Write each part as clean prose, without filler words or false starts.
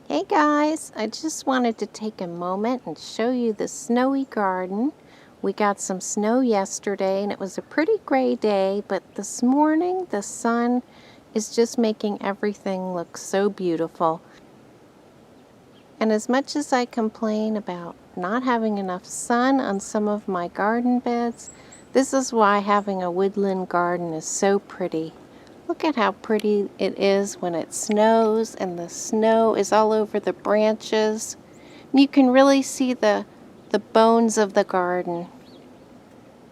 Hey guys, I just wanted to take a moment and show you the snowy garden. We got some snow yesterday and it was a pretty gray day, but this morning the sun is just making everything look so beautiful. And as much as I complain about not having enough sun on some of my garden beds, this is why having a woodland garden is so pretty. Look at how pretty it is when it snows and the snow is all over the branches. You can really see the bones of the garden.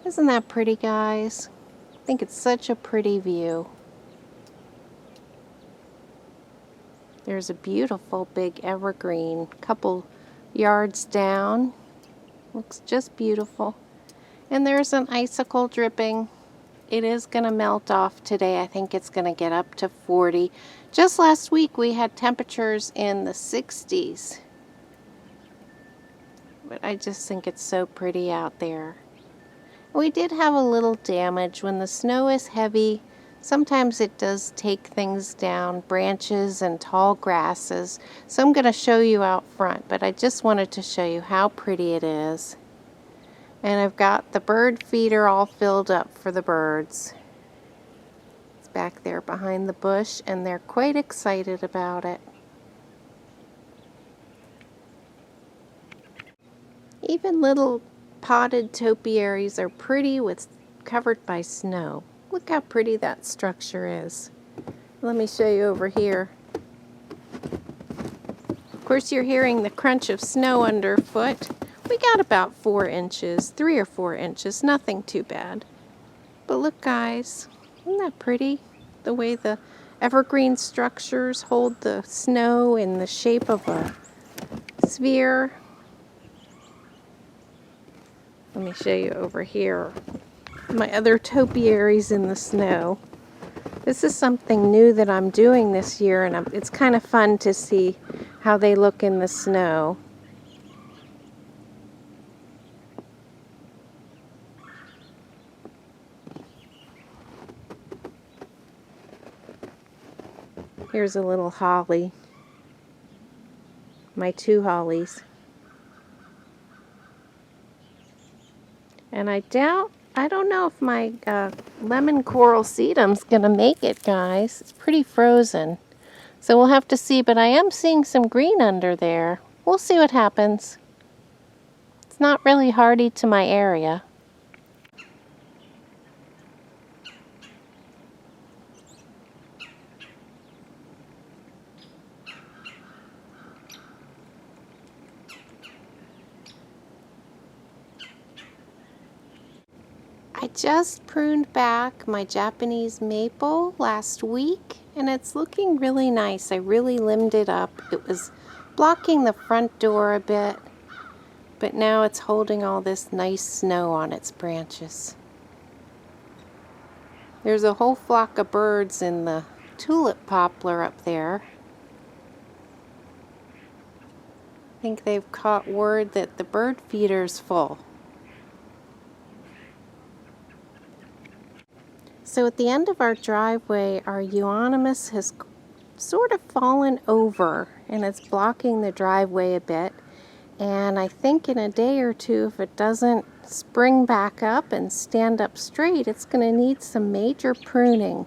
Isn't that pretty, guys? I think it's such a pretty view. There's a beautiful big evergreen a couple yards down. Looks just beautiful. And there's an icicle dripping. It is going to melt off today. I think it's going to get up to 40. Just last week we had temperatures in the 60s. But I just think it's so pretty out there. We did have a little damage. When the snow is heavy, sometimes it does take things down, branches and tall grasses. So I'm going to show you out front, but I just wanted to show you how pretty it is. And I've got the bird feeder all filled up for the birds. It's back there behind the bush, and they're quite excited about it. Even little potted topiaries are pretty with covered by snow. Look how pretty that structure is. Let me show you over here. Of course, you're hearing the crunch of snow underfoot. We got about 4 inches, 3 or 4 inches, nothing too bad. But look, guys, isn't that pretty? The way the evergreen structures hold the snow in the shape of a sphere. Let me show you over here. My other topiaries in the snow. This is something new that I'm doing this year, and it's kind of fun to see how they look in the snow. Here's a little holly. My 2 hollies. And I don't know if my lemon coral sedum's gonna make it, guys. It's pretty frozen. So we'll have to see, but I am seeing some green under there. We'll see what happens. It's not really hardy to my area. I just pruned back my Japanese maple last week, and it's looking really nice. I really limbed it up. It was blocking the front door a bit, but now it's holding all this nice snow on its branches. There's a whole flock of birds in the tulip poplar up there. I think they've caught word that the bird feeder's full. So at the end of our driveway, our euonymus has sort of fallen over and it's blocking the driveway a bit. And I think in a day or two, if it doesn't spring back up and stand up straight, it's going to need some major pruning.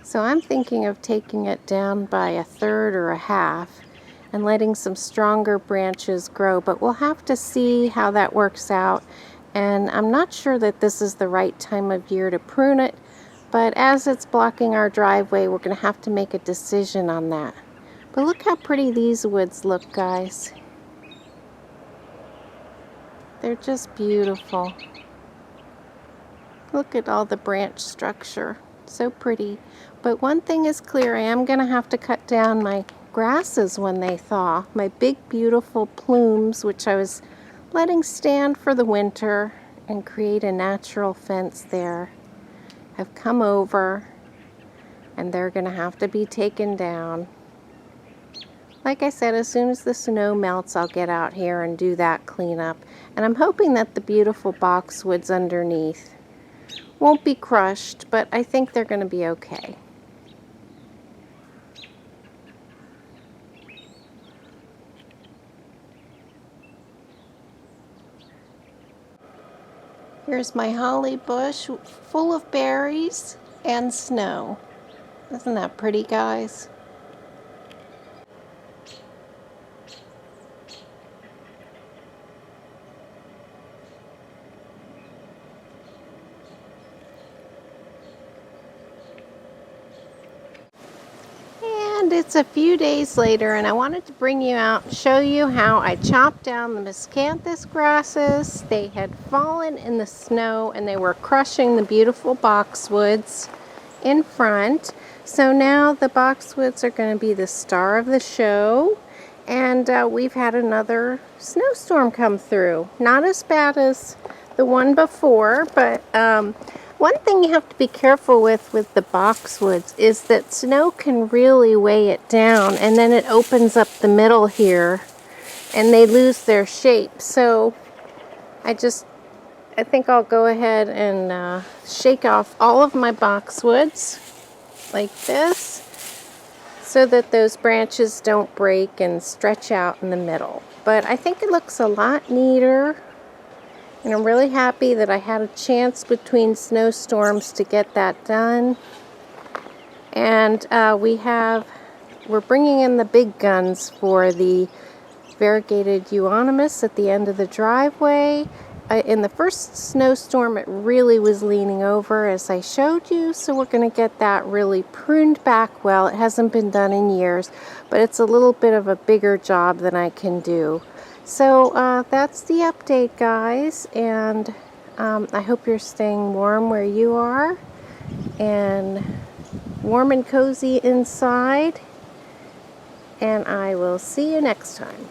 So I'm thinking of taking it down by 1/3 or 1/2 and letting some stronger branches grow. But we'll have to see how that works out. And I'm not sure that this is the right time of year to prune it. But as it's blocking our driveway, we're going to have to make a decision on that. But look how pretty these woods look, guys. They're just beautiful. Look at all the branch structure. So pretty. But one thing is clear, I am going to have to cut down my grasses when they thaw. My big, beautiful plumes, which I was letting stand for the winter and create a natural fence there, have come over, and they're going to have to be taken down. Like I said, as soon as the snow melts, I'll get out here and do that cleanup. And I'm hoping that the beautiful boxwoods underneath won't be crushed, but I think they're going to be okay. Here's my holly bush full of berries and snow. Isn't that pretty, guys? And it's a few days later, and I wanted to bring you out and show you how I chopped down the miscanthus grasses. They had fallen in the snow and they were crushing the beautiful boxwoods in front. So now the boxwoods are going to be the star of the show. And we've had another snowstorm come through. Not as bad as the one before, but one thing you have to be careful with the boxwoods is that snow can really weigh it down, and then it opens up the middle here and they lose their shape. So I think I'll go ahead and shake off all of my boxwoods like this so that those branches don't break and stretch out in the middle. But I think it looks a lot neater. And I'm really happy that I had a chance between snowstorms to get that done. And we're bringing in the big guns for the variegated euonymus at the end of the driveway. In the first snowstorm, it really was leaning over, as I showed you, so we're going to get that really pruned back well. It hasn't been done in years, but it's a little bit of a bigger job than I can do. So that's the update, guys, and I hope you're staying warm where you are and warm and cozy inside, and I will see you next time.